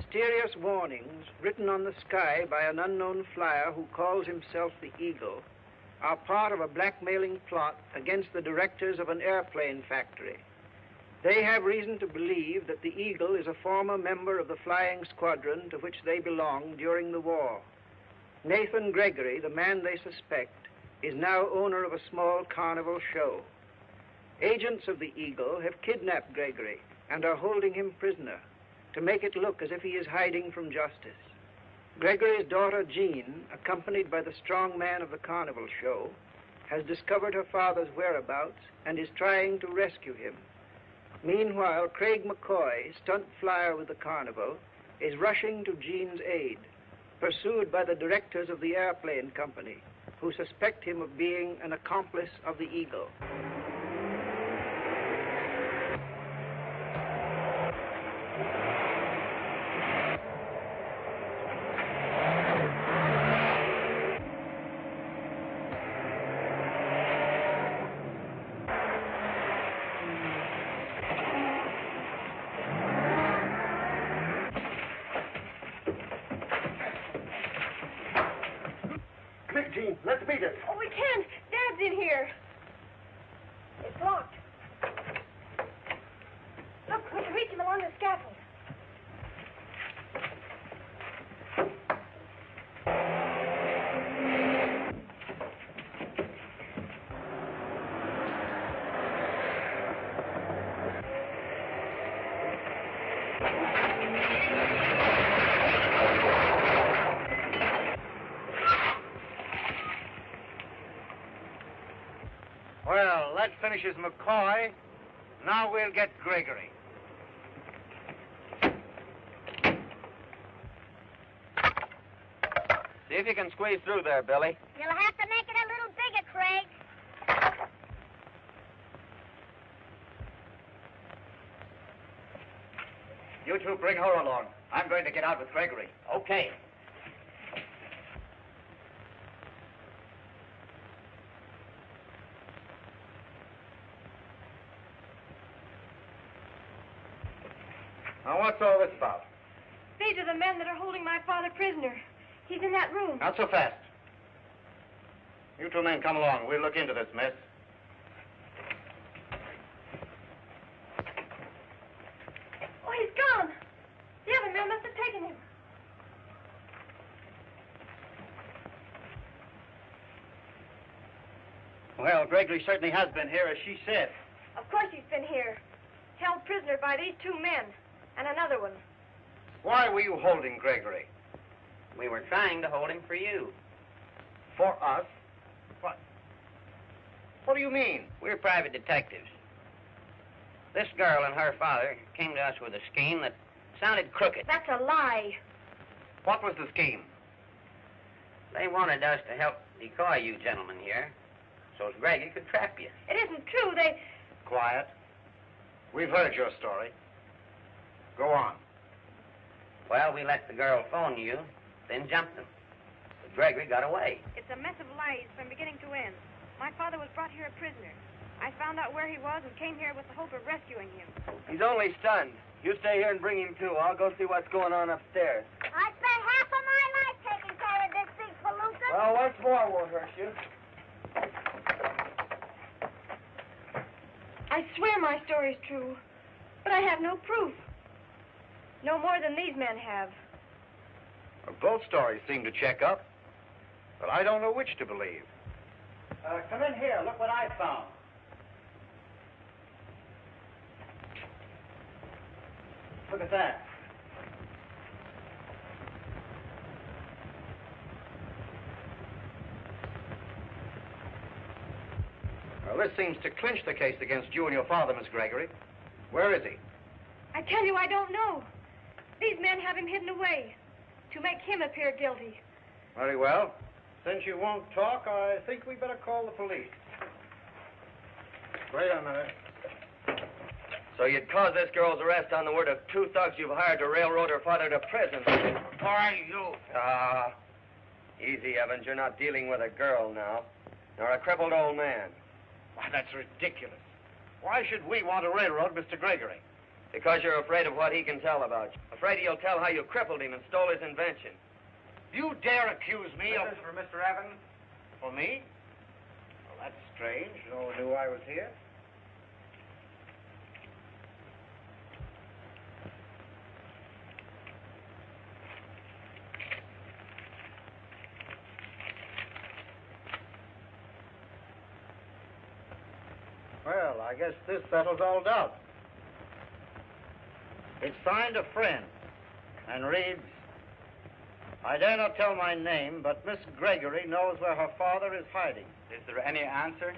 mysterious warnings written on the sky by an unknown flyer who calls himself the Eagle are part of a blackmailing plot against the directors of an airplane factory. They have reason to believe that the Eagle is a former member of the flying squadron to which they belonged during the war. Nathan Gregory, the man they suspect, is now owner of a small carnival show. Agents of the Eagle have kidnapped Gregory and are holding him prisoner to make it look as if he is hiding from justice. Gregory's daughter, Jean, accompanied by the strong man of the carnival show, has discovered her father's whereabouts and is trying to rescue him. Meanwhile, Craig McCoy, stunt flyer with the carnival, is rushing to Jean's aid, pursued by the directors of the airplane company, who suspect him of being an accomplice of the Eagle. Let's beat it. Oh, we can't. Dad's in here. It's locked. Look, we can reach him along the scaffold. Well, that finishes McCoy. Now we'll get Gregory. See if you can squeeze through there, Billy. You'll have to make it a little bigger, Craig. You two bring her along. I'm going to get out with Gregory. Okay. Now, what's all this about? These are the men that are holding my father prisoner. He's in that room. Not so fast. You two men come along. We'll look into this mess. Oh, he's gone. The other men must have taken him. Well, Gregory certainly has been here, as she said. Of course he's been here. Held prisoner by these two men. And another one. Why were you holding Gregory? We were trying to hold him for you. For us? What? What do you mean? We're private detectives. This girl and her father came to us with a scheme that sounded crooked. That's a lie. What was the scheme? They wanted us to help decoy you gentlemen here, so as Gregory could trap you. It isn't true. They... Quiet. We've heard your story. Go on. Well, we let the girl phone you, then jumped them. But Gregory got away. It's a mess of lies from beginning to end. My father was brought here a prisoner. I found out where he was and came here with the hope of rescuing him. He's only stunned. You stay here and bring him too. I'll go see what's going on upstairs. I spent half of my life taking care of this big palooka. Well, once more won't hurt you. I swear my story's true. But I have no proof. No more than these men have. Well, both stories seem to check up, but I don't know which to believe. Come in here. Look what I found. Look at that. Well, this seems to clinch the case against you and your father, Miss Gregory. Where is he? I tell you, I don't know. These men have him hidden away to make him appear guilty. Very well. Since you won't talk, I think we better call the police. Wait a minute. So you'd cause this girl's arrest on the word of two thugs you've hired to railroad her father to prison. Why, you... Ah, easy, Evans. You're not dealing with a girl now, nor a crippled old man. Why, that's ridiculous. Why should we want to railroad Mr. Gregory? Because you're afraid of what he can tell about you. Afraid he'll tell how you crippled him and stole his invention. You dare accuse me of... This is for Mr. Evans. For me? Well, that's strange. No one knew I was here. Well, I guess this settles all doubts. It's signed a friend and reads, I dare not tell my name, but Miss Gregory knows where her father is hiding. Is there any answer?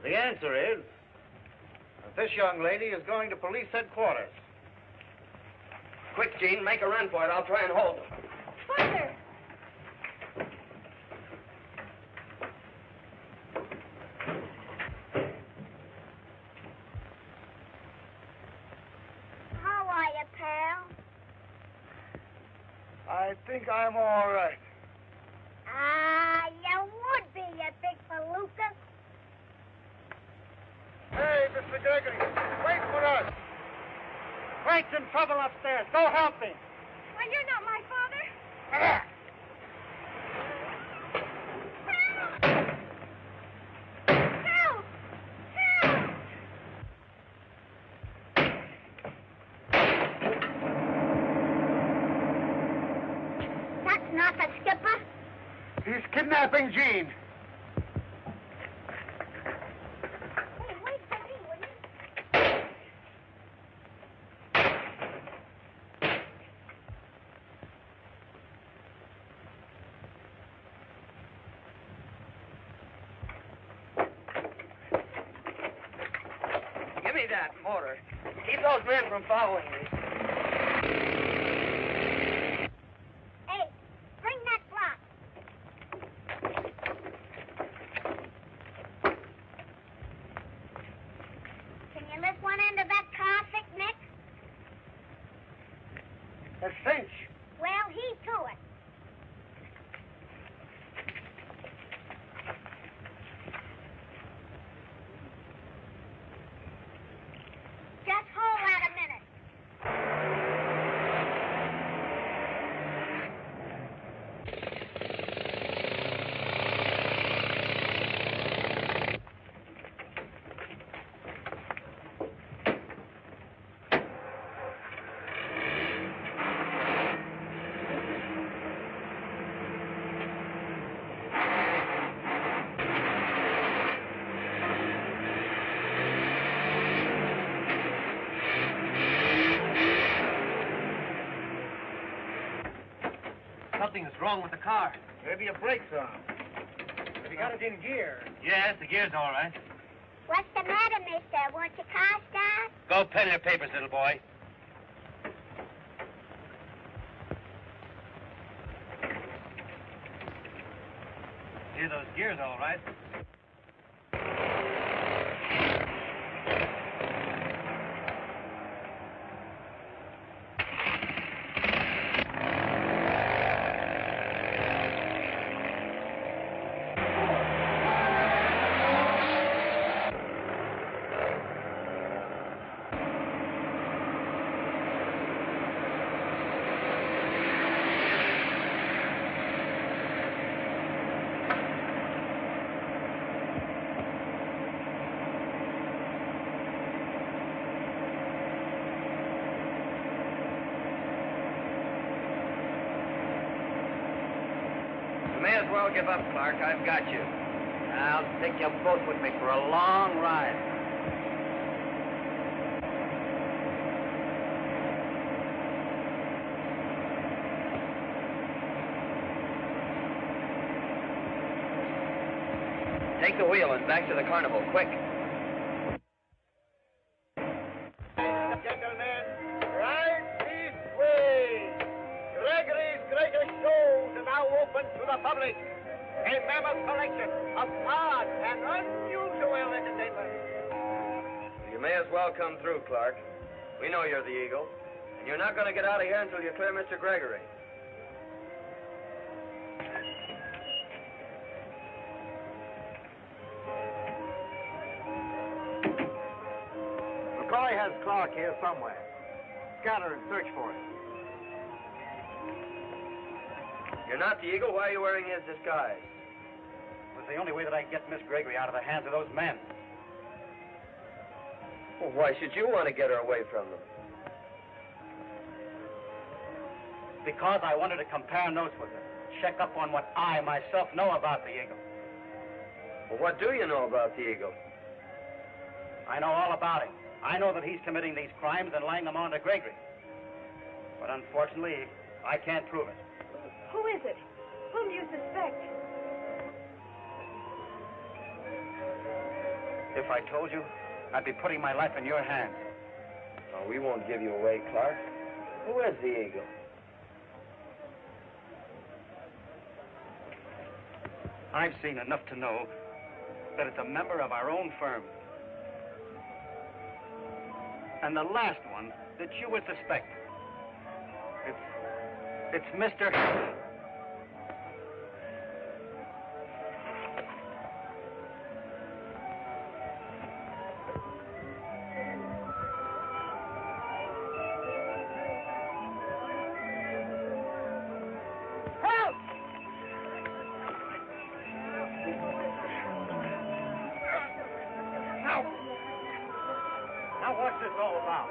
The answer is that this young lady is going to police headquarters. Quick, Gene, make a run for it. I'll try and hold him. Father! How are you, pal? I think I'm all right. You would be, you big palooka. Hey, Mr. Gregory, wait for us. Frank's in trouble upstairs. Go help him. Why, you're not my father. Help! Help! That's not the skipper. He's kidnapping Jean. Hey, wait for me, will you? Give me that motor. Keep those men from following me. Hey, bring that block. Can you lift one end of that car, Thick Nick? A cinch. Well, heave to it. Just hold that a minute. Something is wrong with the car. Maybe a brake's on. Have you got it in gear? Yes, the gear's all right. What's the matter, mister? Won't your car start? Go pen your papers, little boy. Hear those gears all right. May as well give up, Clark. I've got you. I'll take you both with me for a long ride. Take the wheel and back to the carnival, quick. Gentlemen, right this way. Gregory's greatest shows are now open to the public. A mammoth collection of odd and unusual entertainment. You may as well come through, Clark. We know you're the Eagle, and you're not going to get out of here until you clear Mr. Gregory. McCoy has Clark here somewhere. Scatter and search for him. You're not the Eagle. Why are you wearing his disguise? It was the only way that I could get Miss Gregory out of the hands of those men. Well, why should you want to get her away from them? Because I wanted to compare notes with her. Check up on what I myself know about the Eagle. Well, what do you know about the Eagle? I know all about him. I know that he's committing these crimes and laying them on to Gregory. But unfortunately, I can't prove it. Who is it? Whom do you suspect? If I told you, I'd be putting my life in your hands. Oh, we won't give you away, Clark. Who is the Eagle? I've seen enough to know that it's a member of our own firm. And the last one that you would suspect. It's Mr. What's this all about?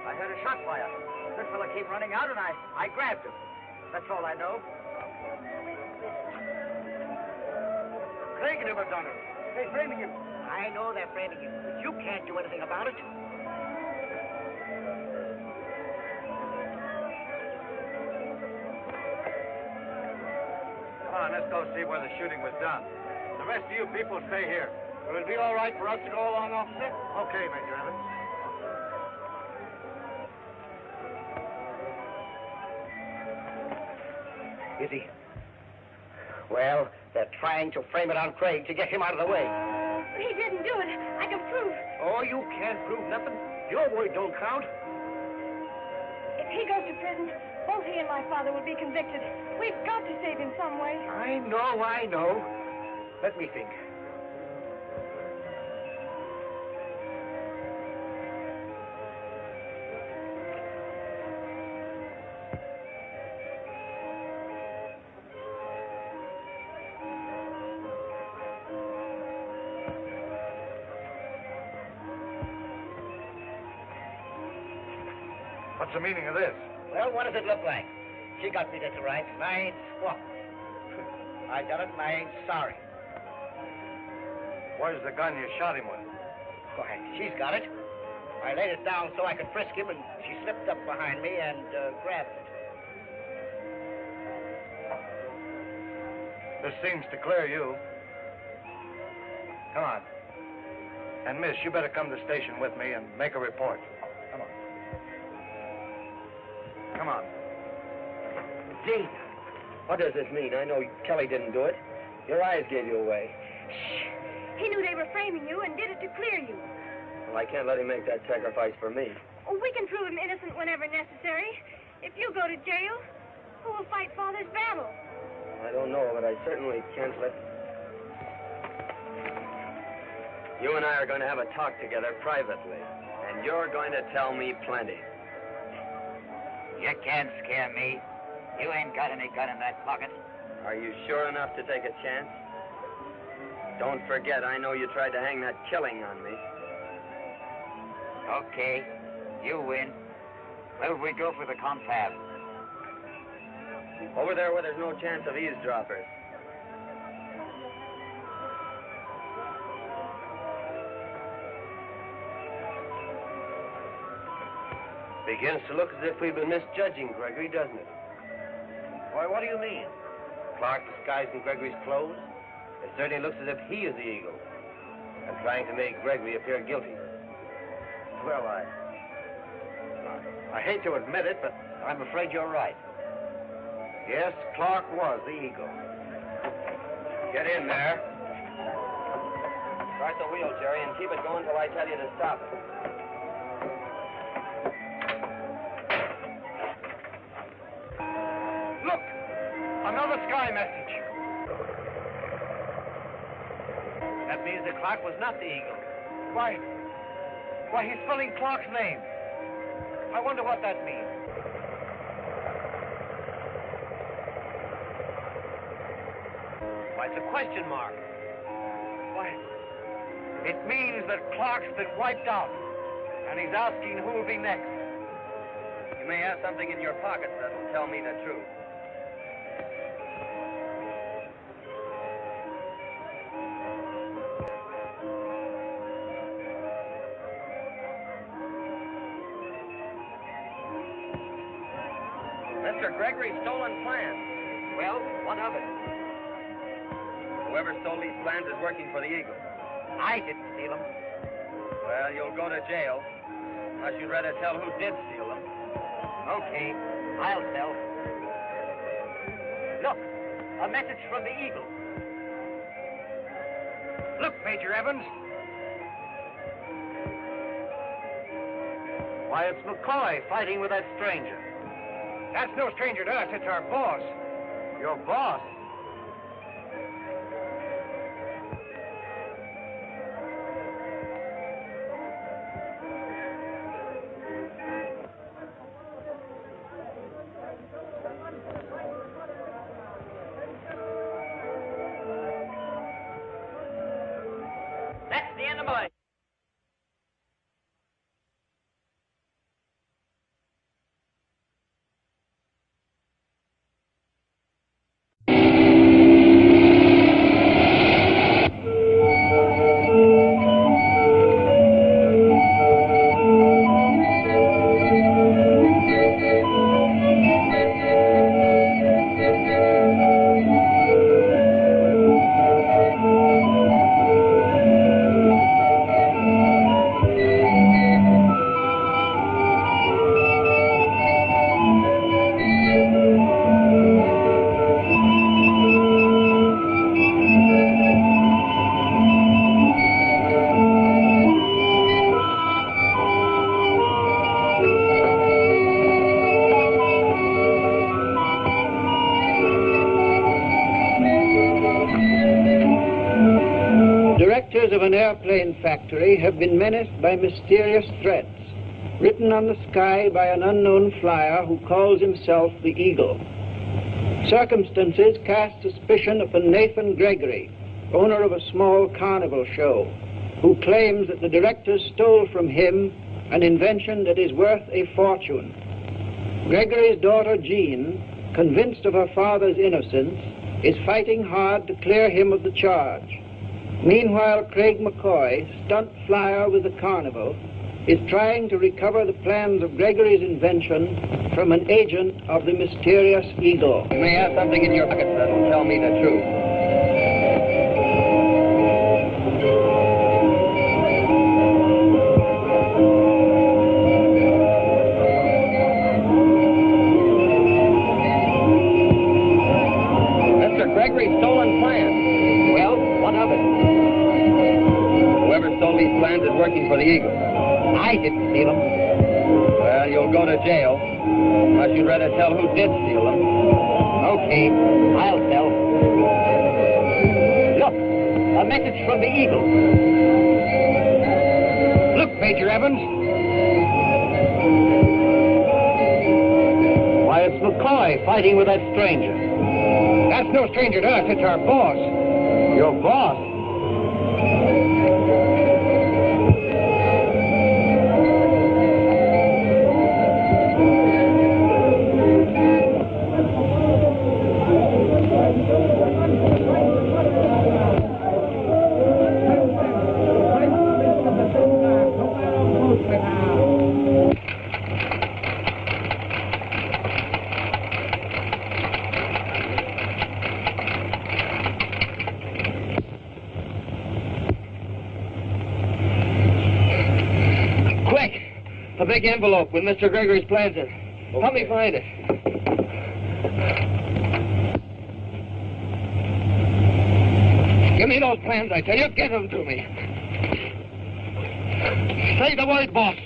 I heard a shot fire. This fella came running out and I grabbed him. That's all I know. They can have done it. They're framing him. I know they're framing him, but you can't do anything about it. Come on, let's go see where the shooting was done. The rest of you people stay here. Will it be all right for us to go along, officer? Okay, Major Evans. Is he? Well, they're trying to frame it on Craig to get him out of the way. He didn't do it. I can prove. Oh, you can't prove nothing. Your word don't count. If he goes to prison, both he and my father will be convicted. We've got to save him some way. I know. Let me think. What's the meaning of this? Well, what does it look like? She got me this right, and I ain't squawk. I done it, and I ain't sorry. Where's the gun you shot him with? Why, she's got it. I laid it down so I could frisk him, and she slipped up behind me and grabbed it. This seems to clear you. Come on. And, miss, you better come to the station with me and make a report. Come on. Gee, what does this mean? I know Kelly didn't do it. Your eyes gave you away. Shh. He knew they were framing you and did it to clear you. Well, I can't let him make that sacrifice for me. Oh, we can prove him innocent whenever necessary. If you go to jail, who will fight Father's battle? I don't know, but I certainly can't let... You and I are going to have a talk together privately, and you're going to tell me plenty. You can't scare me. You ain't got any gun in that pocket. Are you sure enough to take a chance? Don't forget, I know you tried to hang that killing on me. Okay, you win. Where we go for the confab? Over there where there's no chance of eavesdroppers. Begins to look as if we've been misjudging Gregory, doesn't it? Why, what do you mean? Clark disguised in Gregory's clothes. It certainly looks as if he is the Eagle and trying to make Gregory appear guilty. Well, I hate to admit it, but I'm afraid you're right. Yes, Clark was the Eagle. Get in there. Start the wheel, Jerry, and keep it going till I tell you to stop it. Look! Another sky message. That means that Clark was not the Eagle. Why, Why, he's spelling Clark's name. I wonder what that means. Why, it's a question mark. Why, it means that Clark's been wiped out, and he's asking who will be next. You may have something in your pockets that will tell me the truth. Mr. Gregory's stolen plans. Well, what of it? Whoever stole these plans is working for the Eagle. I didn't steal them. Well, you'll go to jail. Unless you'd rather tell who did steal them. Okay, I'll tell. Look, a message from the Eagle. Look, Major Evans. Why, it's McCoy fighting with that stranger. That's no stranger to us. It's our boss. Your boss? That's the end of my... Of an airplane factory have been menaced by mysterious threats, written on the sky by an unknown flyer who calls himself the Eagle. Circumstances cast suspicion upon Nathan Gregory, owner of a small carnival show, who claims that the directors stole from him an invention that is worth a fortune. Gregory's daughter Jean, convinced of her father's innocence, is fighting hard to clear him of the charge. Meanwhile, Craig McCoy, stunt flyer with the carnival, is trying to recover the plans of Gregory's invention from an agent of the mysterious Eagle. You may have something in your pockets that will tell me the truth. Mr. Gregory's stolen plans. Well, what of it? Whoever stole these plans is working for the Eagle. I didn't steal them. Well, you'll go to jail. Unless you'd rather tell who did steal them. Okay, I'll tell. Look, a message from the Eagle. Look, Major Evans. Why, it's McCoy fighting with that stranger. That's no stranger to us. It's our boss. Your boss? A big envelope with Mr. Gregory's plans in. Okay. Help me find it. Give me those plans, I tell you. Give them to me. Say the word, boss,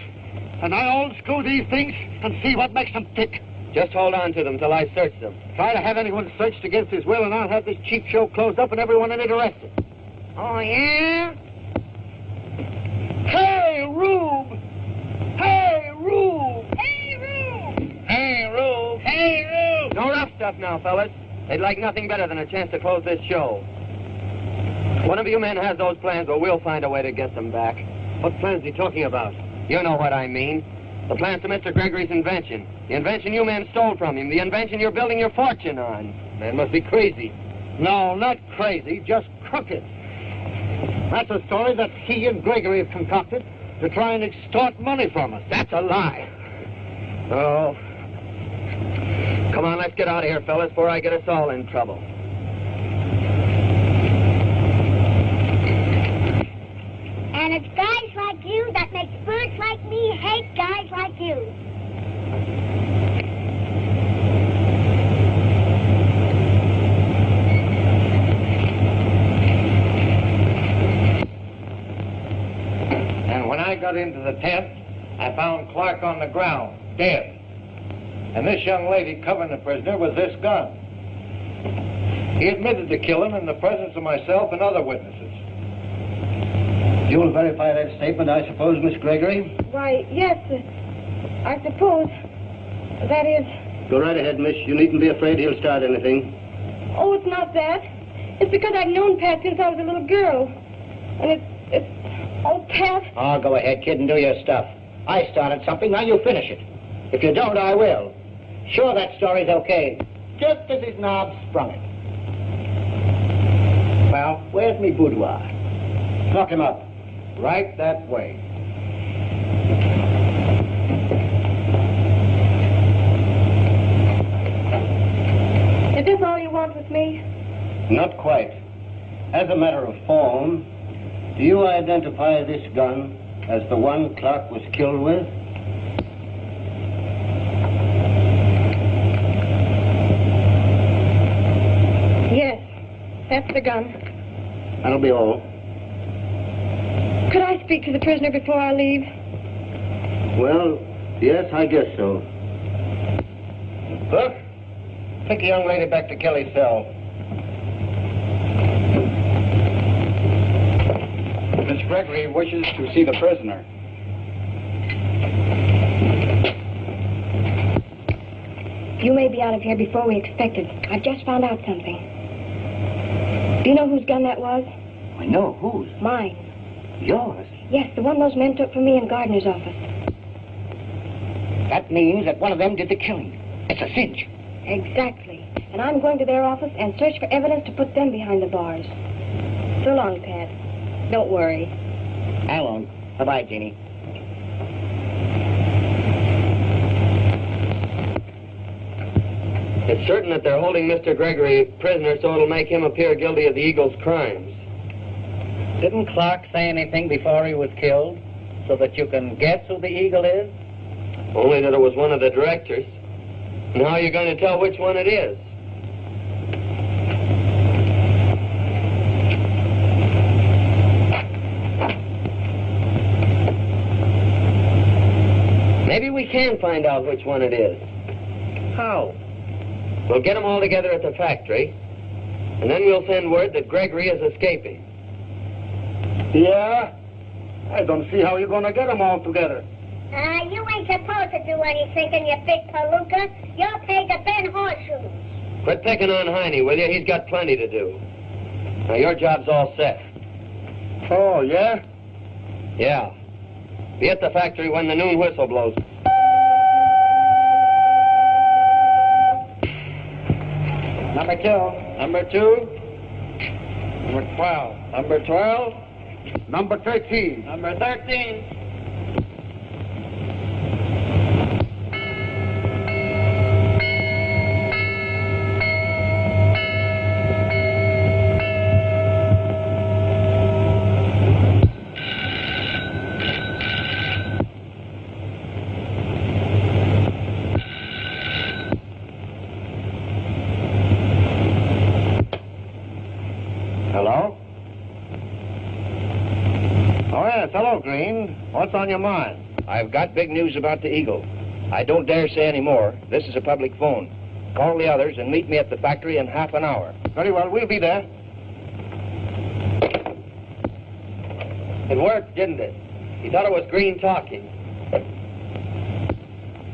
and I'll unscrew these things and see what makes them tick. Just hold on to them till I search them. Try to have anyone searched against his will, and I'll have this cheap show closed up and everyone in it arrested. Oh, yeah? Hey, Rube! stuff now, fellas. They'd like nothing better than a chance to close this show. One of you men has those plans, but we'll find a way to get them back. What plans are you talking about? You know what I mean. The plans to Mr. Gregory's invention. The invention you men stole from him. The invention you're building your fortune on. Man must be crazy. No, not crazy, just crooked. That's a story that he and Gregory have concocted to try and extort money from us. That's a lie. Oh. Come on, let's get out of here, fellas, before I get us all in trouble. And it's guys like you that makes birds like me hate guys like you. And when I got into the tent, I found Clark on the ground, dead. And this young lady covering the prisoner was this gun. He admitted to killing in the presence of myself and other witnesses. You'll verify that statement, I suppose, Miss Gregory? Why, yes, I suppose. That is... Go right ahead, miss. You needn't be afraid he'll start anything. Oh, it's not that. It's because I've known Pat since I was a little girl. And it's... Oh, Pat. Oh, go ahead, kid, and do your stuff. I started something, now you finish it. If you don't, I will. Sure, that story's okay. Just as his knob sprung it. Well, where's me boudoir? Lock him up. Right that way. Is this all you want with me? Not quite. As a matter of form, do you identify this gun as the one Clark was killed with? Yes, that's the gun. That'll be all. Could I speak to the prisoner before I leave? Well, yes, I guess so. Look, take the young lady back to Kelly's cell. Miss Gregory wishes to see the prisoner. You may be out of here before we expected. I've just found out something. Do you know whose gun that was? I know. Whose? Mine. Yours? Yes, the one those men took from me in Gardner's office. That means that one of them did the killing. It's a cinch. Exactly. And I'm going to their office and search for evidence to put them behind the bars. So long, Pat. Don't worry. I won't. Bye-bye, Jeannie. It's certain that they're holding Mr. Gregory prisoner so it'll make him appear guilty of the Eagle's crimes. Didn't Clark say anything before he was killed? So that you can guess who the Eagle is? Only that it was one of the directors. And how are you going to tell which one it is? Maybe we can find out which one it is. How? We'll get them all together at the factory, and then we'll send word that Gregory is escaping. Yeah? I don't see how you're going to get them all together. You ain't supposed to do any thinking, you big palooka. You're paid to bend horseshoes. Quit picking on Heine, will you? He's got plenty to do. Now, your job's all set. Oh, yeah? Yeah. Be at the factory when the noon whistle blows. Number 2. Number 2. Number 12. Number 12. Number 13. Number 13. Hello? Oh, yes. Hello, Green. What's on your mind? I've got big news about the Eagle. I don't dare say any more. This is a public phone. Call the others and meet me at the factory in half an hour. Very well. We'll be there. It worked, didn't it? He thought it was Green talking.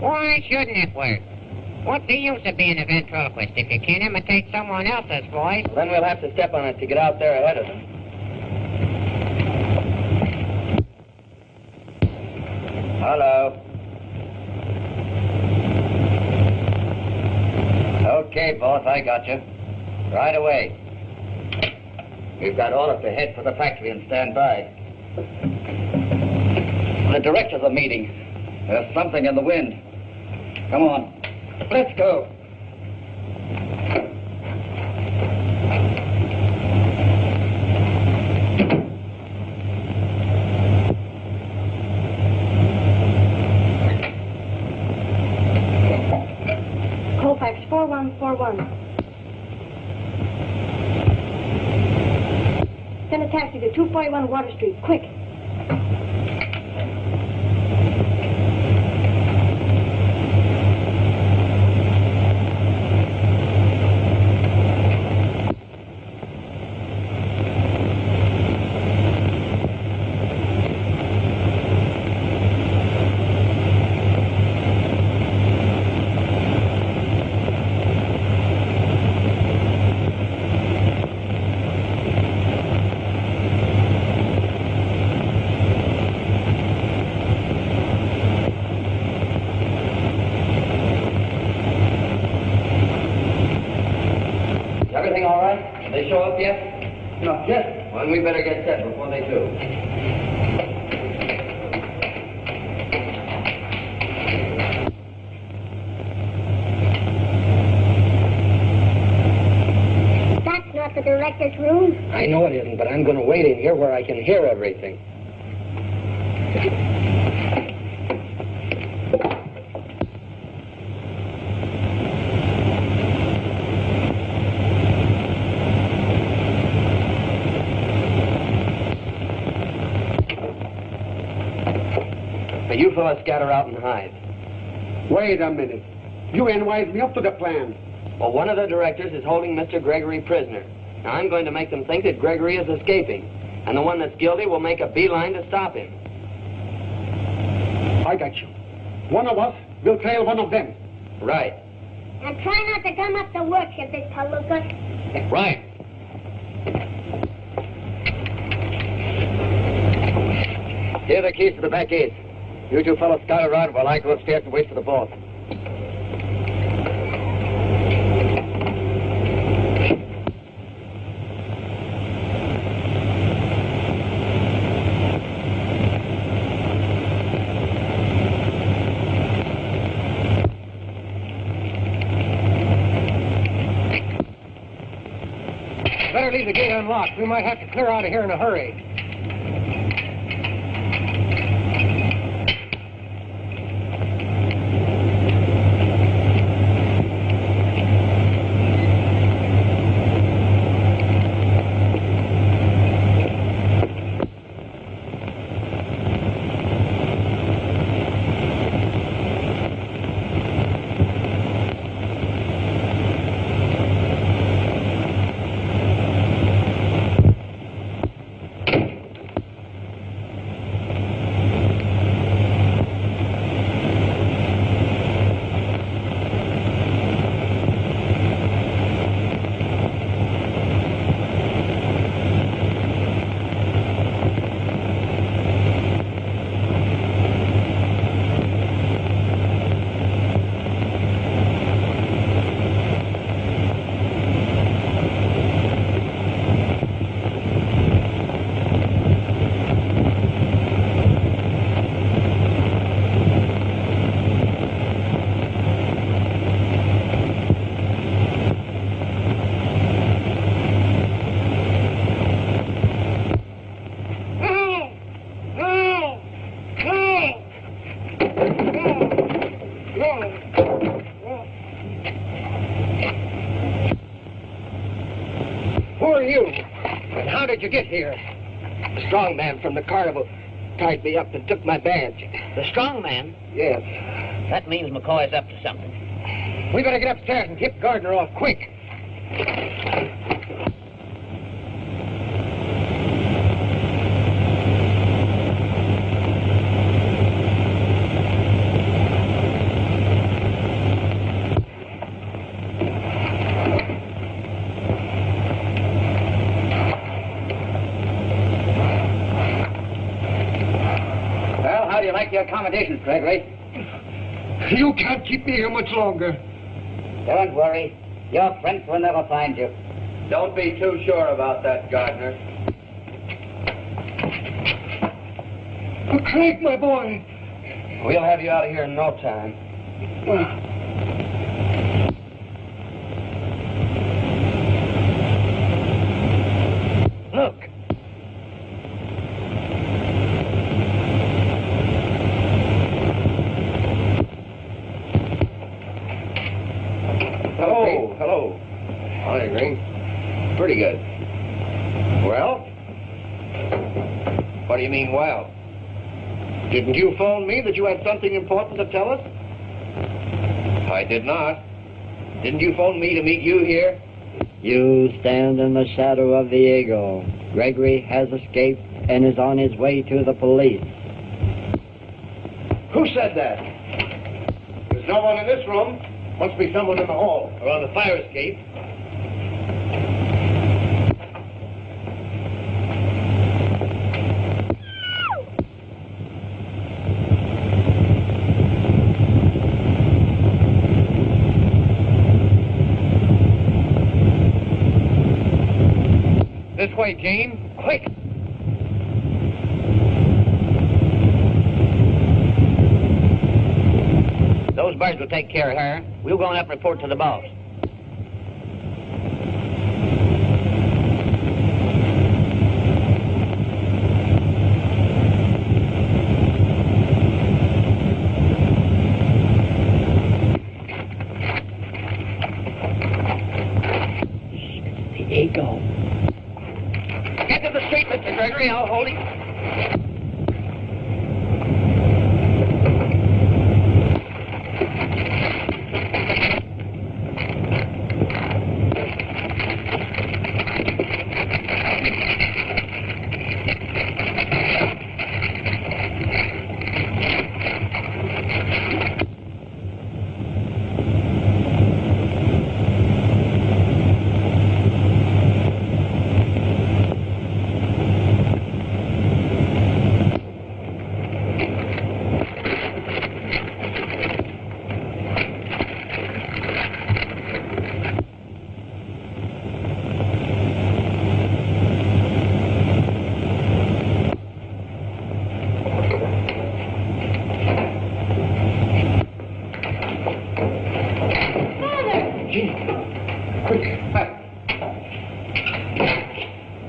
Why shouldn't it work? What's the use of being a ventriloquist if you can't imitate someone else's voice? Well, then we'll have to step on it to get out there ahead of them. Hello. Okay, boss, I got you. Right away. We've got orders to head for the factory and stand by. The directors are meeting. There's something in the wind. Come on. Let's go. Colfax 4141. Send a taxi to 241 Water Street, quick. Everything all right? They show up yet? Not yet. Well, we better get set before they do. That's not the director's room. I know it isn't, but I'm going to wait in here where I can hear everything. Now, you fellas scatter out and hide. Wait a minute. You ain't wised me up to the plan. Well, one of the directors is holding Mr. Gregory prisoner. Now, I'm going to make them think that Gregory is escaping. And the one that's guilty will make a beeline to stop him. I got you. One of us will trail one of them. Right. And try not to gum up the works, you big palooka. Right. Here are the keys to the back gates. You two fellows scout around while I go upstairs and wait for the boss. Better leave the gate unlocked. We might have to clear out of here in a hurry. Who are you? And how did you get here? The strong man from the carnival tied me up and took my badge. The strong man? Yes. That means McCoy's up to something. We better get upstairs and tip Gardner off quick. do you like your accommodations, Gregory? You can't keep me here much longer. Don't worry. Your friends will never find you. Don't be too sure about that, Gardner. Craig, my boy. We'll have you out of here in no time. Look. Hello. Hello. Hi, Green. Pretty good. Well? What do you mean, well? Didn't you phone me that you had something important to tell us? I did not. Didn't you phone me to meet you here? You stand in the shadow of the eagle. Gregory has escaped and is on his way to the police. Who said that? There's no one in this room. Must be someone in the hall or on the fire escape. This way, Gene. Quick! Those birds will take care of her. We'll go on up and report to the boss. The eagle. Get to the street, Mr. Gregory. I'll hold him.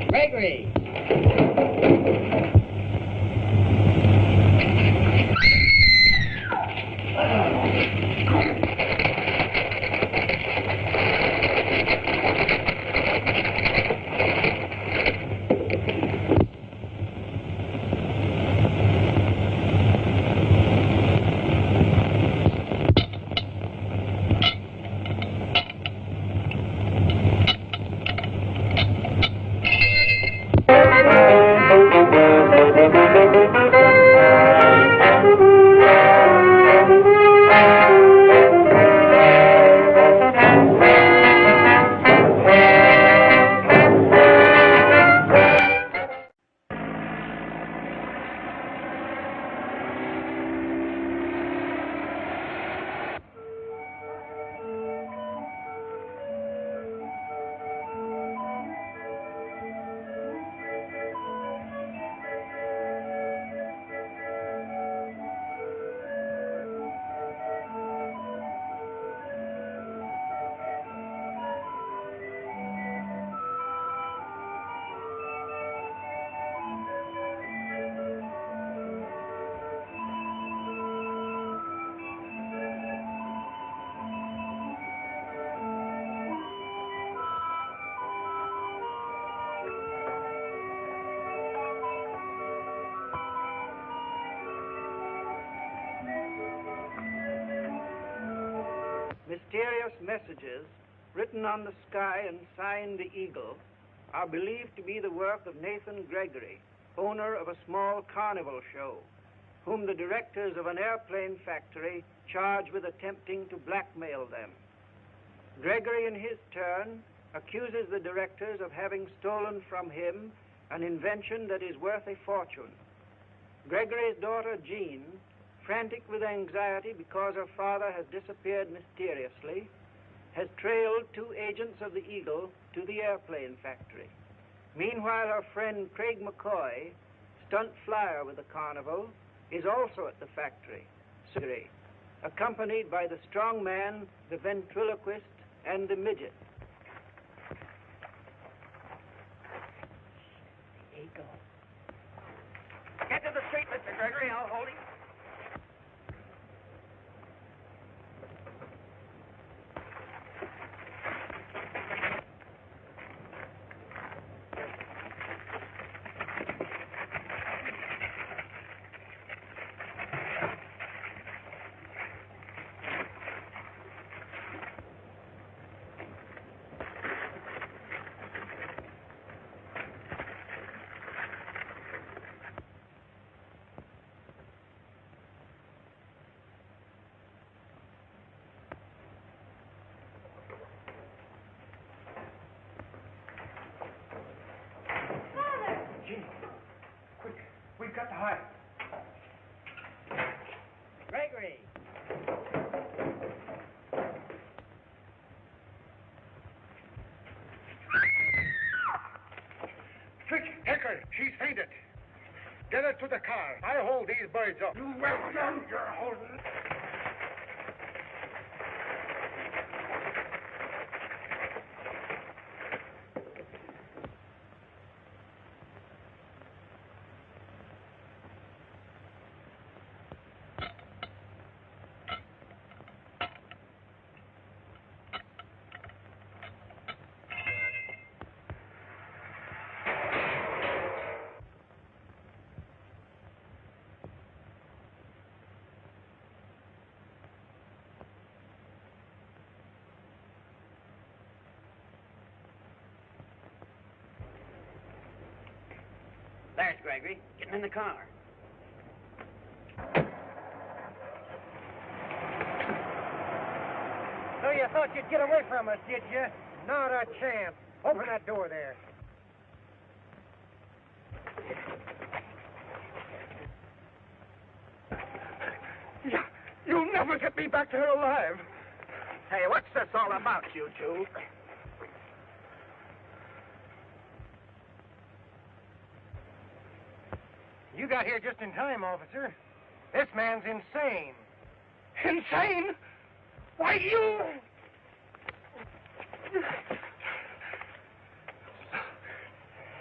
Gregory! Mysterious messages written on the sky and signed the Eagle are believed to be the work of Nathan Gregory, owner of a small carnival show, whom the directors of an airplane factory charge with attempting to blackmail them. Gregory, in his turn, accuses the directors of having stolen from him an invention that is worth a fortune. Gregory's daughter, Jean, frantic with anxiety because her father has disappeared mysteriously, has trailed 2 agents of the Eagle to the airplane factory. Meanwhile, her friend Craig McCoy, stunt flyer with the carnival, is also at the factory, accompanied by the strong man, the ventriloquist, and the midget. The Eagle. Get to the street, Mr. Gregory. I'll hold him. We've got to hide. Gregory! Trick, Ecker, she's fainted. Get her to the car. I'll hold these birds up. You well done, you're holding. There's Gregory, getting in the car. So you thought you'd get away from us, did you? Not a chance. Open that door there. You'll never get me back to her alive. Hey, what's this all about, you two? You got here just in time, officer. This man's insane. Insane? Why, you...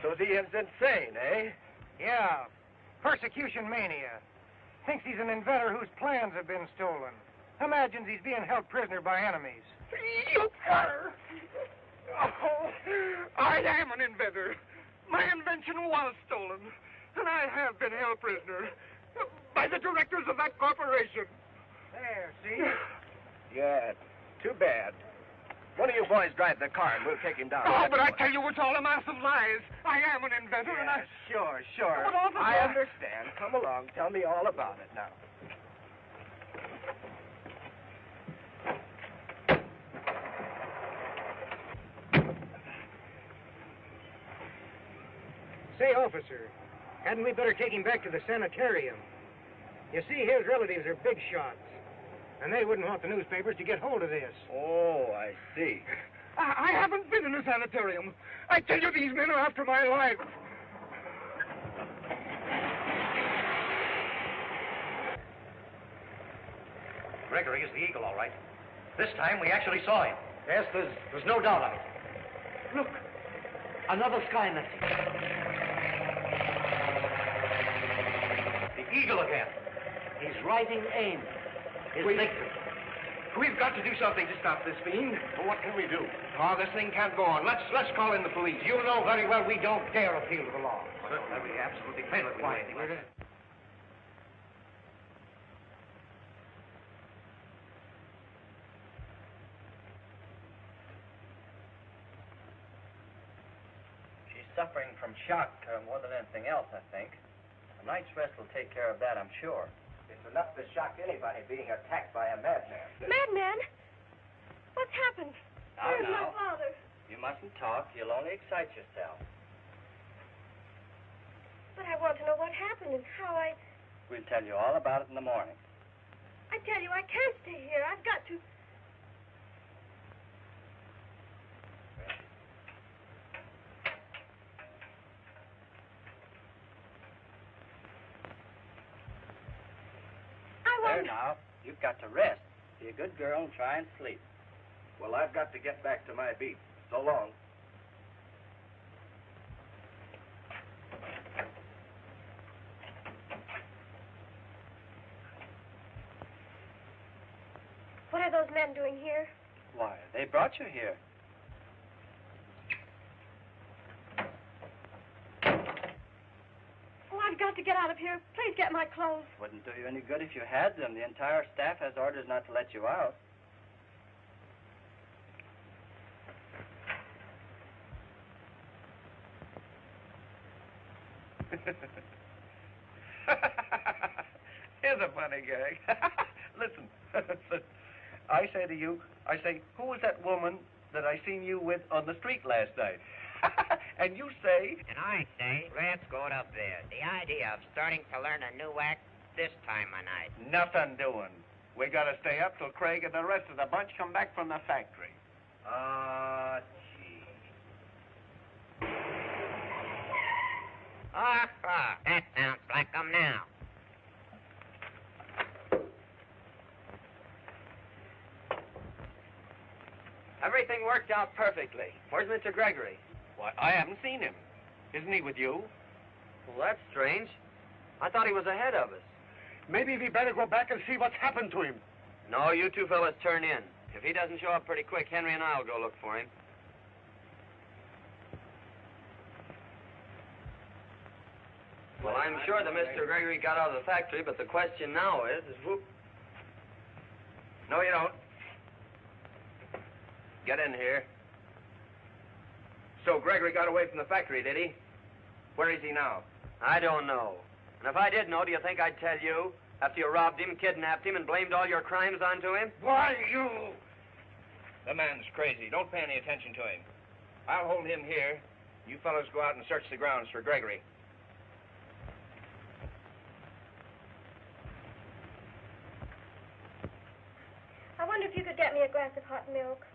So the is insane, eh? Yeah. Persecution mania. Thinks he's an inventor whose plans have been stolen. Imagines he's being held prisoner by enemies. You are. Oh, I am an inventor. My invention was stolen. And I have been held prisoner by the directors of that corporation. There, see? Yeah, too bad. One of you boys drive the car and we'll take him down. Oh, but I tell you, it's all a mass of lies. I am an inventor, and I... Sure. But officer... I understand. Come along. Tell me all about it now. Say, officer, hadn't we better take him back to the sanitarium? You see, his relatives are big shots, and they wouldn't want the newspapers to get hold of this. Oh, I see. I haven't been in a sanitarium. I tell you, these men are after my life. Gregory is the Eagle, all right. This time we actually saw him. Yes, there's no doubt of it. Look, another sky message. The Eagle again. He's rising aim. His victory. We've got to do something to stop this fiend. Well, what can we do? Oh, this thing can't go on. Let's call in the police. You know very well we don't dare appeal to the law. That would be absolutely painless. She's suffering from shock more than anything else, I think. A night's rest will take care of that, I'm sure. It's enough to shock anybody being attacked by a madman. Madman? What's happened? Where's my father? You mustn't talk. You'll only excite yourself. But I want to know what happened and how I We'll tell you all about it in the morning. I tell you, I can't stay here. I've got to. There now. You've got to rest. Be a good girl and try and sleep. Well, I've got to get back to my beat. So long. What are those men doing here? Why, they brought you here. Oh, I've got to get out of here. Please get my clothes. Wouldn't do you any good if you had them. The entire staff has orders not to let you out. Here's a funny gag. Listen, I say to you, who was that woman that I seen you with on the street last night? And you say... And I say, let's go to bed. The idea of starting to learn a new act this time of night. Nothing doing. We gotta stay up till Craig and the rest of the bunch come back from the factory. Gee. That sounds like 'em now. Everything worked out perfectly. Where's Mr. Gregory? Why, I haven't seen him. Isn't he with you? Well, that's strange. I thought he was ahead of us. Maybe we better go back and see what's happened to him. No, you two fellas turn in. If he doesn't show up pretty quick, Henry and I'll go look for him. Well, I'm sure that Mr. Gregory got out of the factory, but the question now is whoop. No, you don't. Get in here. So Gregory got away from the factory, did he? Where is he now? I don't know. And if I did know, do you think I'd tell you? After you robbed him, kidnapped him, and blamed all your crimes onto him? Why, you... The man's crazy. Don't pay any attention to him. I'll hold him here. You fellows go out and search the grounds for Gregory. I wonder if you could get me a glass of hot milk.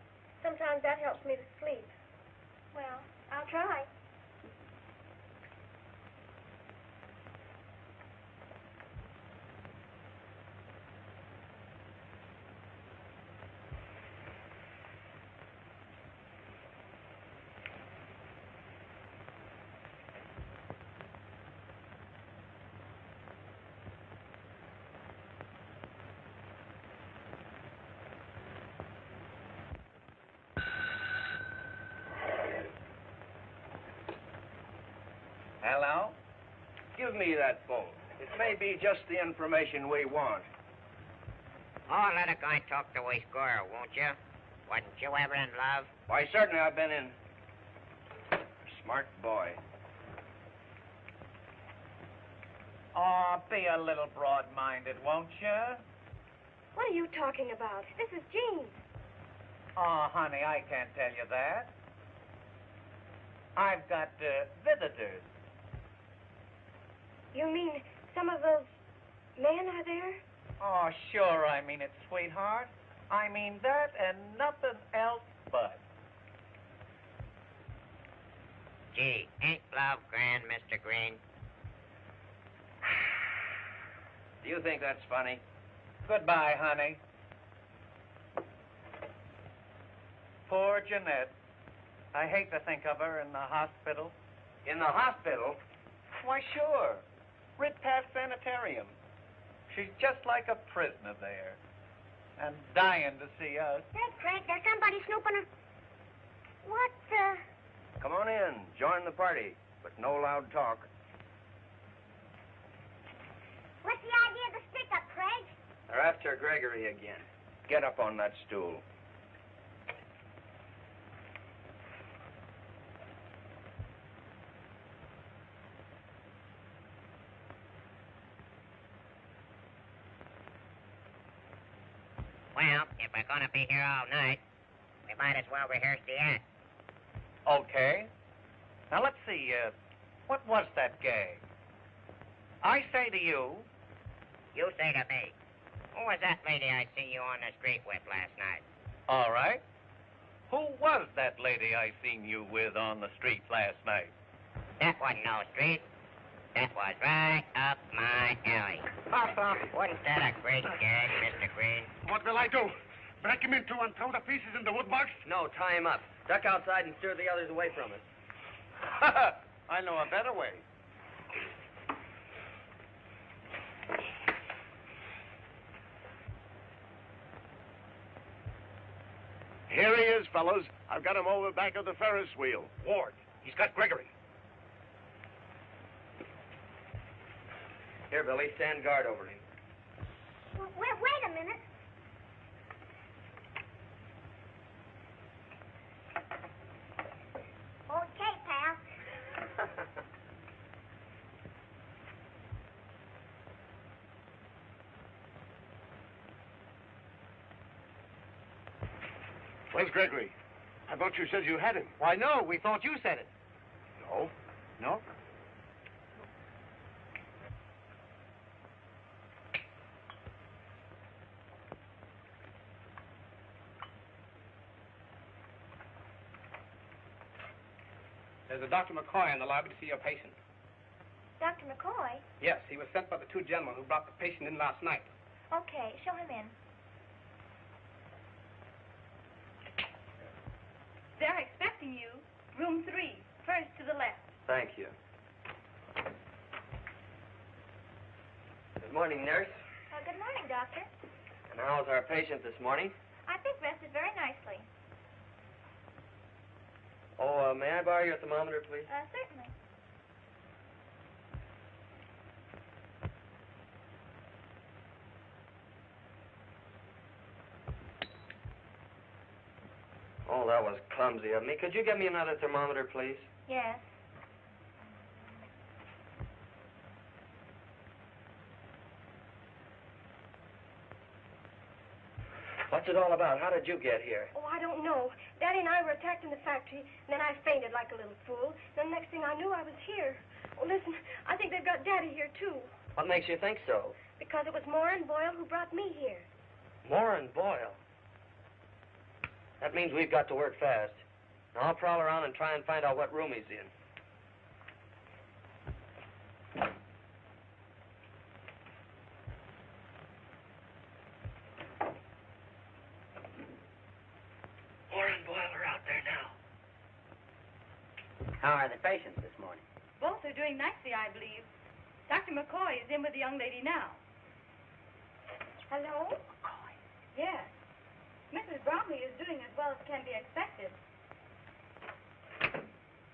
Sometimes that helps me to sleep. Well, I'll try. Hello? Give me that phone. It may be just the information we want. Oh, let a guy talk to a squirrel, won't you? Wasn't you ever in love? Why, certainly I've been in. Smart boy. Oh, be a little broad-minded, won't you? What are you talking about? This is Jean. Oh, honey, I can't tell you that. I've got visitors. You mean some of those men are there? Oh, sure, I mean it, sweetheart. I mean that and nothing else but. Gee, ain't love grand, Mr. Green? Do you think that's funny? Goodbye, honey. Poor Jeanette. I hate to think of her in the hospital. In the hospital? Why, sure. Ridpath Sanitarium. She's just like a prisoner there. And dying to see us. Hey, Craig, there's somebody snooping her. What the... Come on in. Join the party. But no loud talk. What's the idea of the stick-up, Craig? They're after Gregory again. Get up on that stool. Well, if we're going to be here all night, we might as well rehearse the act. Okay. Now, let's see, what was that gag? I say to you, You say to me, who was that lady I see you on the street with last night? All right. Who was that lady I seen you with on the street last night? That wasn't no street. That was right up my alley. Wasn't that a great gag, Mr. Green? What will I do? Break him in two and throw the pieces in the woodbox? No, tie him up. Duck outside and steer the others away from us. I know a better way. Here he is, fellows. I've got him over back of the Ferris wheel. Ward, he's got Gregory. Here, Billy, stand guard over him. Wait a minute. Okay, pal. Where's Gregory? I thought you said you had him. Why, no, we thought you said it. No? No? There's a Dr. McCoy in the lobby to see your patient. Dr. McCoy? Yes, he was sent by the two gentlemen who brought the patient in last night. Okay, show him in. They're expecting you. Room 3, first to the left. Thank you. Good morning, nurse. Good morning, doctor. And how's our patient this morning? I think rested very nicely. Oh, may I borrow your thermometer, please? Certainly. Oh, that was clumsy of me. Could you get me another thermometer, please? Yes. What's it all about? How did you get here? Oh, I don't know. Daddy and I were attacked in the factory, and then I fainted like a little fool. Then next thing I knew, I was here. Oh, listen, I think they've got Daddy here, too. What makes you think so? Because it was Moore and Boyle who brought me here. Moore and Boyle. That means we've got to work fast. Now, I'll prowl around and try and find out what room he's in. Moore and Boyle are out there now. How are the patients this morning? Both are doing nicely, I believe. Dr. McCoy is in with the young lady now. Hello? McCoy? Yes. Mrs. Bromley is doing as well as can be expected.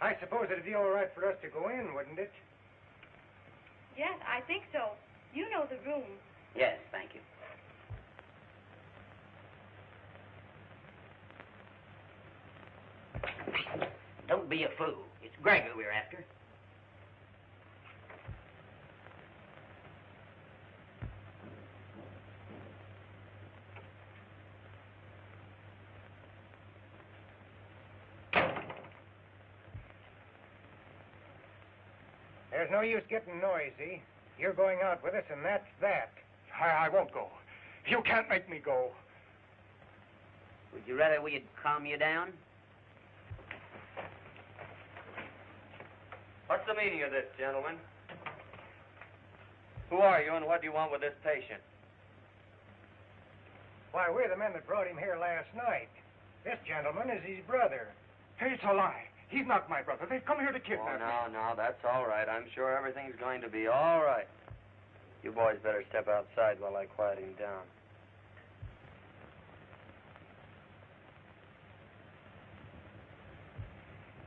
I suppose it'd be all right for us to go in, wouldn't it? Yes, I think so. You know the room. Yes, thank you. Don't be a fool. It's Gregory we're after. There's no use getting noisy. You're going out with us, and that's that. I won't go. You can't make me go. Would you rather we'd calm you down? What's the meaning of this, gentlemen? Who are you and what do you want with this patient? Why, we're the men that brought him here last night. This gentleman is his brother. It's a lie. He's not my brother. They've come here to kidnap me. Oh, no, that's all right. I'm sure everything's going to be all right. You boys better step outside while I quiet him down.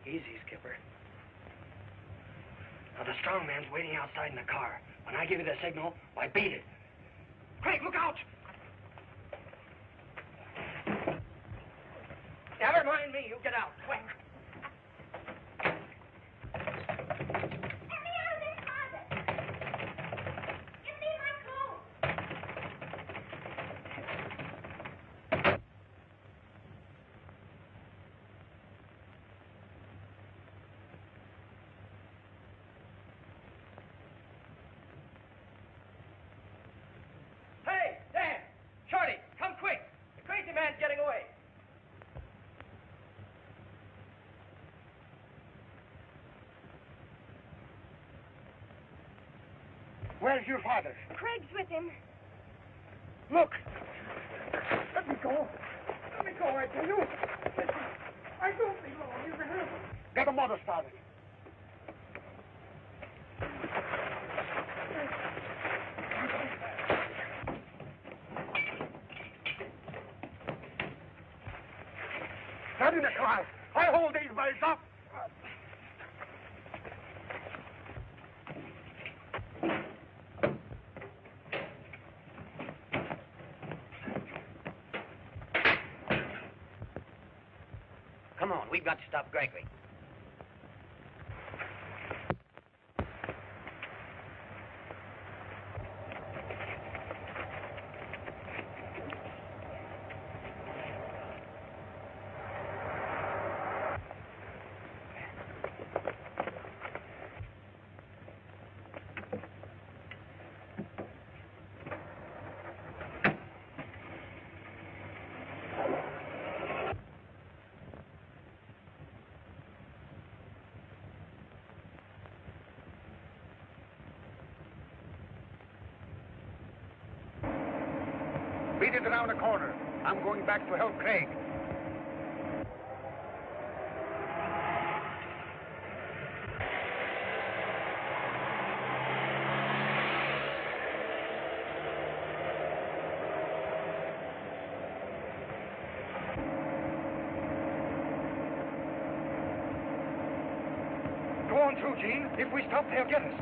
Easy, Skipper. Now, the strong man's waiting outside in the car. When I give you the signal, why, beat it. Craig, look out! Never mind me. You get out, quick. Where's your father? Craig's with him. Look. Let me go. Let me go, I tell you. I don't belong here. Get a mother's father. Get in the car. I hold these boys up. Come on, we've got to stop Gregory. Beat it around the corner. I'm going back to help Craig. Go on through, Gene. If we stop, they'll get us.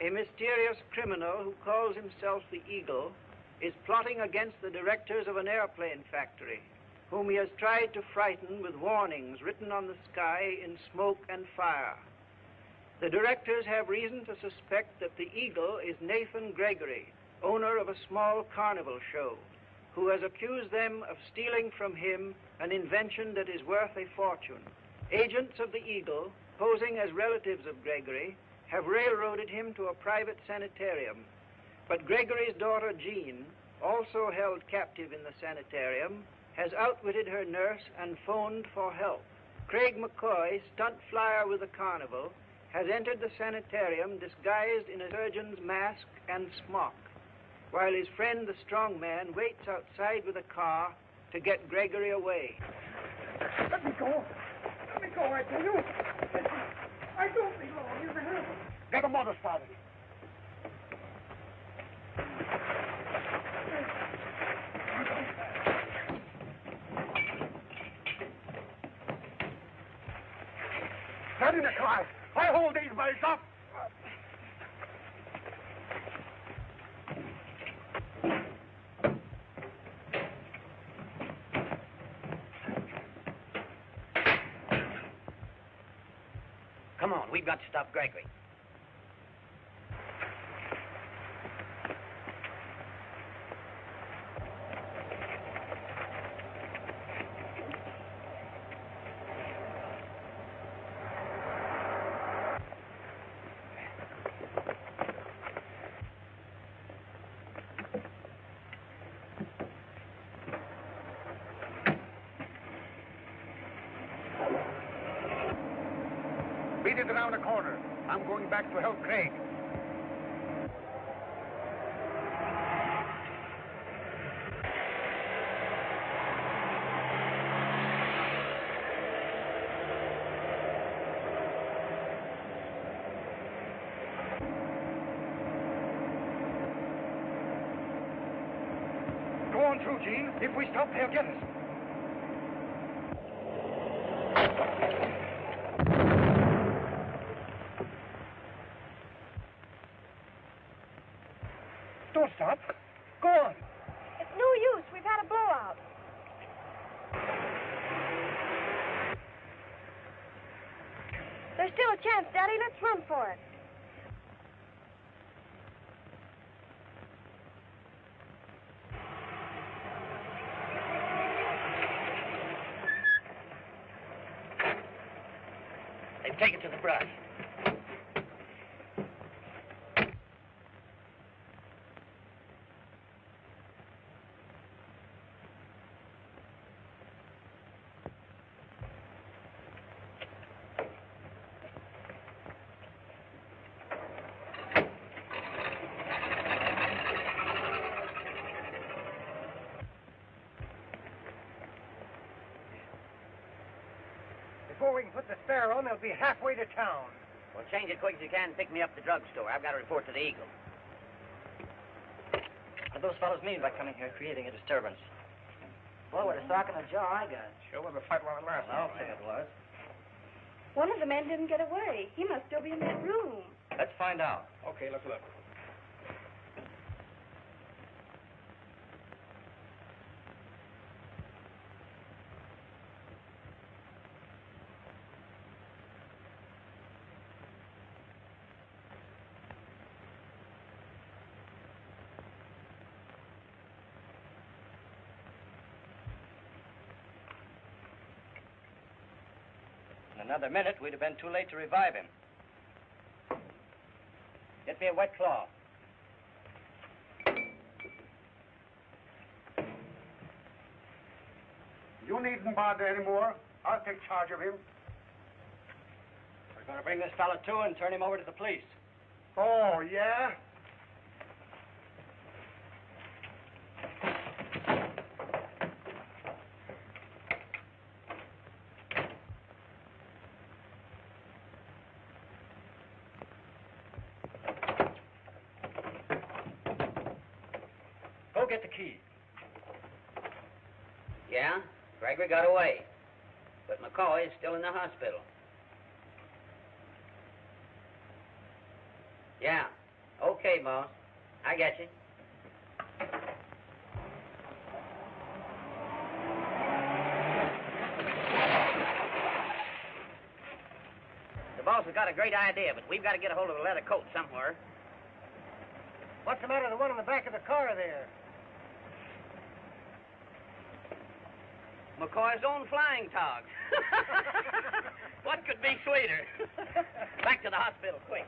A mysterious criminal who calls himself the Eagle is plotting against the directors of an airplane factory, whom he has tried to frighten with warnings written on the sky in smoke and fire. The directors have reason to suspect that the Eagle is Nathan Gregory, owner of a small carnival show, who has accused them of stealing from him an invention that is worth a fortune. Agents of the Eagle, posing as relatives of Gregory, have railroaded him to a private sanitarium. But Gregory's daughter, Jean, also held captive in the sanitarium, has outwitted her nurse and phoned for help. Craig McCoy, stunt flyer with the carnival, has entered the sanitarium disguised in a surgeon's mask and smock, while his friend, the strong man, waits outside with a car to get Gregory away. Let me go. Let me go, I tell you. I don't belong here. Get a mother's father. Get in the car. I hold these boys up. Come on, we've got to stop Gregory. Beat it around the corner. I'm going back to help Craig. going through, Gene. If we stop, they'll get us. Don't stop. Go on. It's no use. We've had a blowout. There's still a chance, Daddy. Let's run for it. They've taken to the brush. Before we can put the spare on, they'll be halfway to town. Well, change it quick as you can and pick me up at the drugstore. I've got to report to the Eagle. What do those fellows mean by coming here creating a disturbance? Well, with a sock in the jaw, I got it. Sure was a fight one of the last. I'll think it was. One of the men didn't get away. He must still be in that room. Let's find out. Okay, let's look. In another minute, we'd have been too late to revive him. Get me a wet cloth. You needn't bother anymore. I'll take charge of him. We're going to bring this fella to and turn him over to the police. Oh, yeah? Go get the key. Yeah? Gregory got away. But McCoy is still in the hospital. Yeah. Okay, boss. I get you. The boss has got a great idea, but we've got to get a hold of a leather coat somewhere. What's the matter with the one in the back of the car there? McCoy's own flying togs. What could be sweeter? Back to the hospital, quick.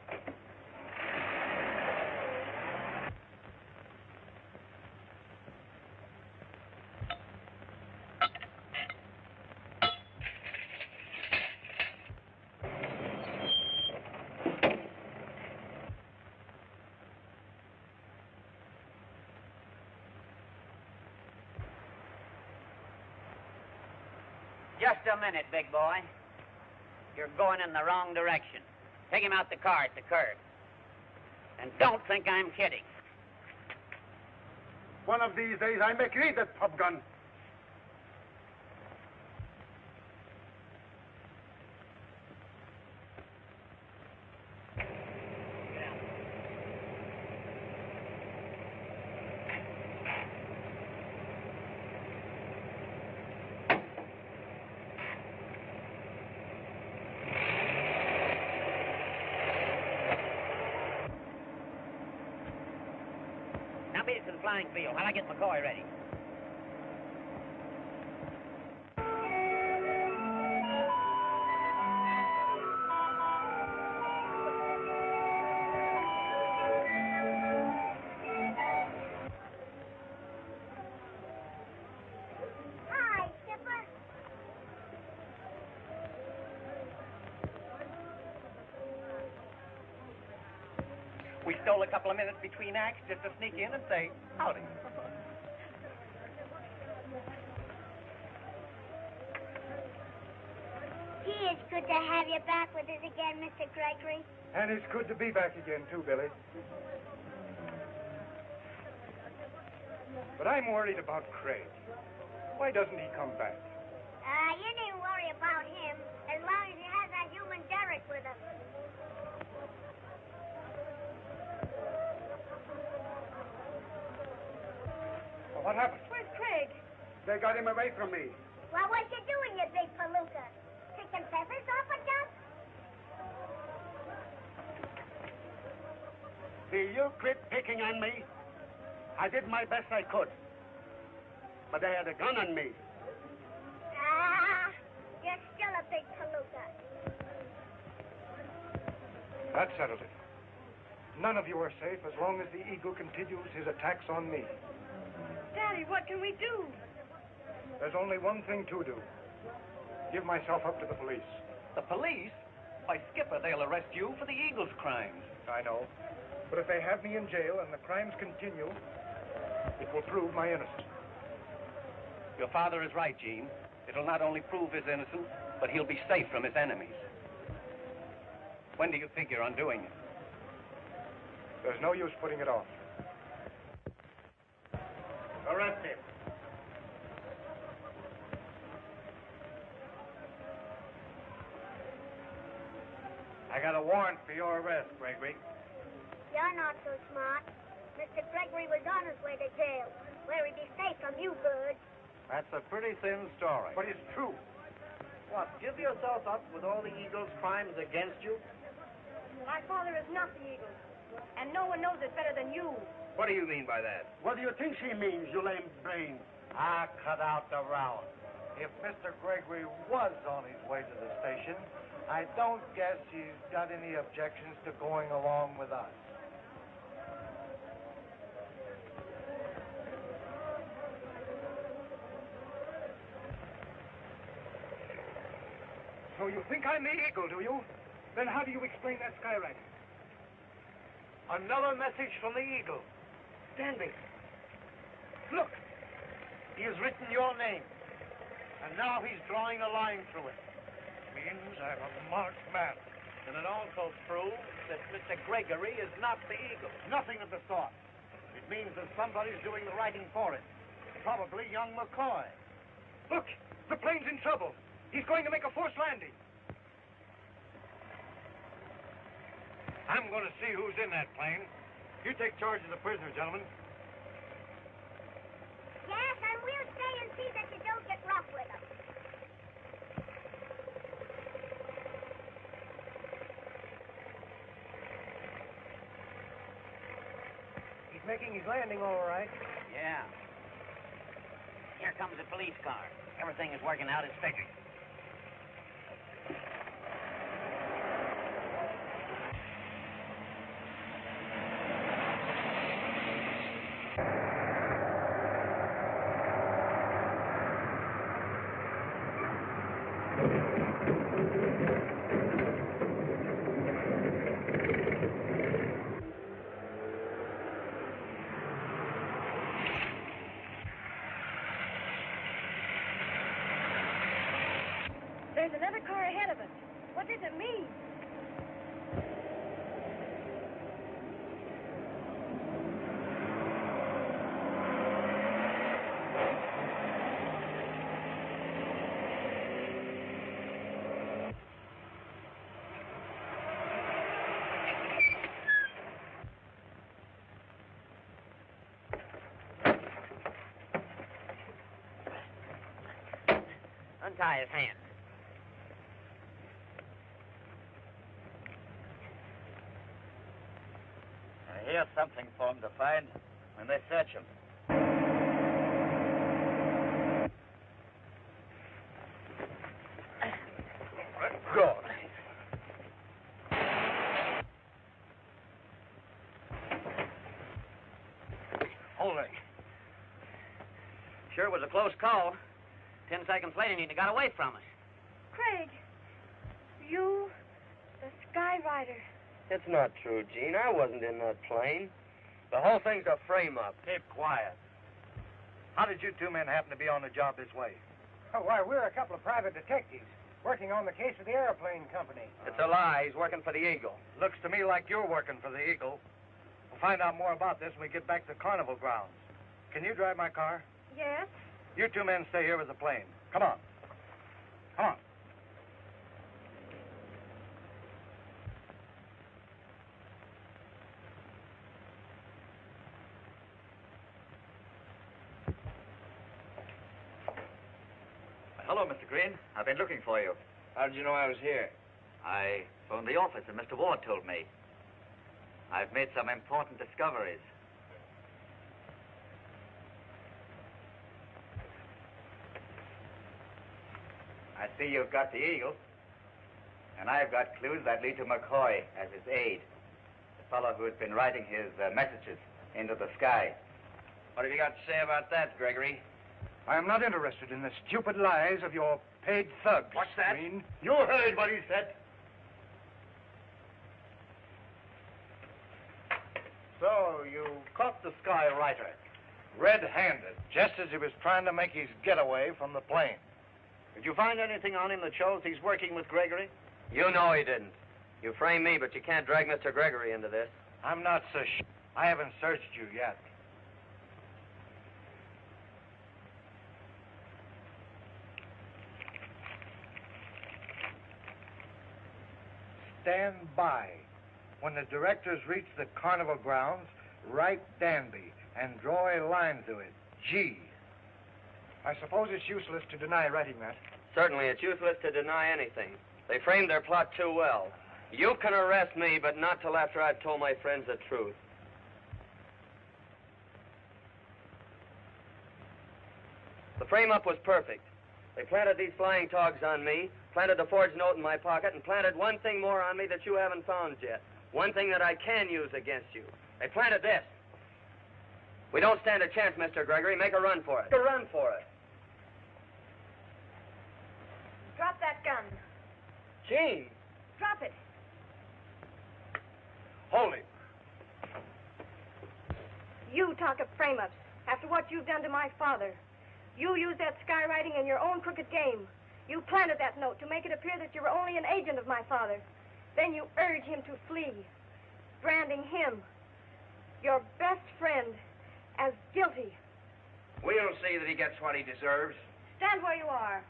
Just a minute, big boy. You're going in the wrong direction. Take him out the car at the curb. And don't think I'm kidding. One of these days, I make you eat that pop gun. Now beat it to the flying field while I get McCoy ready. Hi, Skipper. We stole a couple of minutes between acts just to sneak in and say, howdy. Gee, it's good to have you back with us again, Mr. Gregory. And it's good to be back again, too, Billy. But I'm worried about Craig. Why doesn't he come back? You needn't worry about him as long as he has that human Derek with him. Well, what happened? Where's Craig? They got him away from me. Well, what you doing, you big palooka? Picking feathers off a duck? Will you quit picking on me? I did my best I could. But they had a gun on me. You're still a big palooka. That settled it. None of you are safe as long as the eagle continues his attacks on me. Daddy, what can we do? There's only one thing to do. Give myself up to the police. The police? Why, Skipper, they'll arrest you for the eagle's crimes. I know. But if they have me in jail and the crimes continue, it will prove my innocence. Your father is right, Gene. It'll not only prove his innocence, but he'll be safe from his enemies. When do you figure on doing it? There's no use putting it off. Arrest him. I got a warrant for your arrest, Gregory. You're not so smart. Mr. Gregory was on his way to jail, where he'd be safe from you birds. That's a pretty thin story. But it's true. What, give yourself up with all the eagle's crimes against you? My father is not the eagle, and no one knows it better than you. What do you mean by that? What do you think she means, you lame brain? Cut out the row. If Mr. Gregory was on his way to the station, I don't guess he's got any objections to going along with us. So you think I'm the eagle, do you? Then how do you explain that skywriter? Another message from the eagle. Standing. Look. He has written your name. And now he's drawing a line through it. Means I'm a marked man. And it also proves that Mr. Gregory is not the eagle. Nothing of the sort. It means that somebody's doing the writing for it. Probably young McCoy. Look, the plane's in trouble. He's going to make a forced landing. I'm going to see who's in that plane. You take charge of the prisoner, gentlemen. Yes, and we'll stay and see that you don't get rough with him. He's making his landing all right. Yeah. Here comes the police car. Everything is working out as figured. There's another car ahead of us. What does it mean? Untie his hands. Here's something for them to find when they search him. Good. Hold it. Sure was a close call. 10 seconds later, he'd have got away from us. Craig, you, the Skyrider. It's not true, Gene. I wasn't in that plane. The whole thing's a frame-up. Keep quiet. How did you two men happen to be on the job this way? Oh, why, we're a couple of private detectives working on the case of the airplane company. It's a lie. He's working for the Eagle. Looks to me like you're working for the Eagle. We'll find out more about this when we get back to Carnival grounds. can you drive my car? Yes? You two men stay here with the plane. Come on. Come on. Hello, Mr. Green. I've been looking for you. How did you know I was here? I phoned the office and Mr. Ward told me. I've made some important discoveries. I see you've got the eagle, and I've got clues that lead to McCoy as his aide, the fellow who has been writing his messages into the sky. What have you got to say about that, Gregory? I am not interested in the stupid lies of your paid thugs. What's that? Green. You heard what he said. So, you caught the sky writer red-handed, just as he was trying to make his getaway from the plane. Did you find anything on him that shows he's working with Gregory? You know he didn't. You framed me, but you can't drag Mr. Gregory into this. I'm not so sure. I haven't searched you yet. Stand by. When the directors reach the carnival grounds, write Danby and draw a line through it. G. I suppose it's useless to deny writing that. Certainly, it's useless to deny anything. They framed their plot too well. You can arrest me, but not till after I've told my friends the truth. The frame-up was perfect. They planted these flying togs on me, planted the forged note in my pocket, and planted one thing more on me that you haven't found yet. One thing that I can use against you. They planted this. We don't stand a chance, Mr. Gregory. Make a run for it. Make a run for it. Drop that gun. Gene. Drop it. Hold him. You talk of frame-ups after what you've done to my father. You used that skywriting in your own crooked game. You planted that note to make it appear that you were only an agent of my father. Then you urge him to flee, branding him, your best friend, as guilty. We'll see that he gets what he deserves. Stand where you are.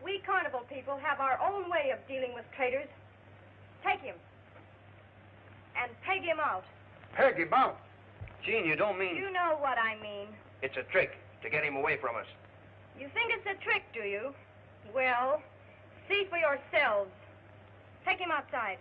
We carnival people have our own way of dealing with traitors. Take him and peg him out. Peg him out? Gene, you don't mean... You know what I mean. It's a trick to get him away from us. You think it's a trick, do you? Well, see for yourselves. Take him outside.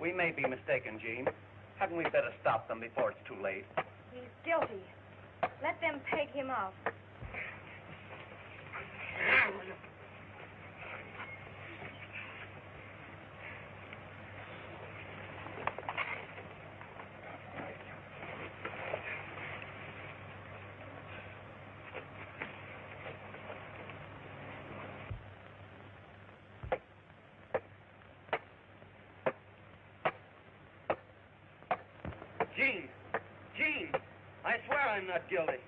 We may be mistaken, Gene. Hadn't we better stop them before it's too late? He's guilty. Let them peg him out. Gene, I swear I'm not guilty.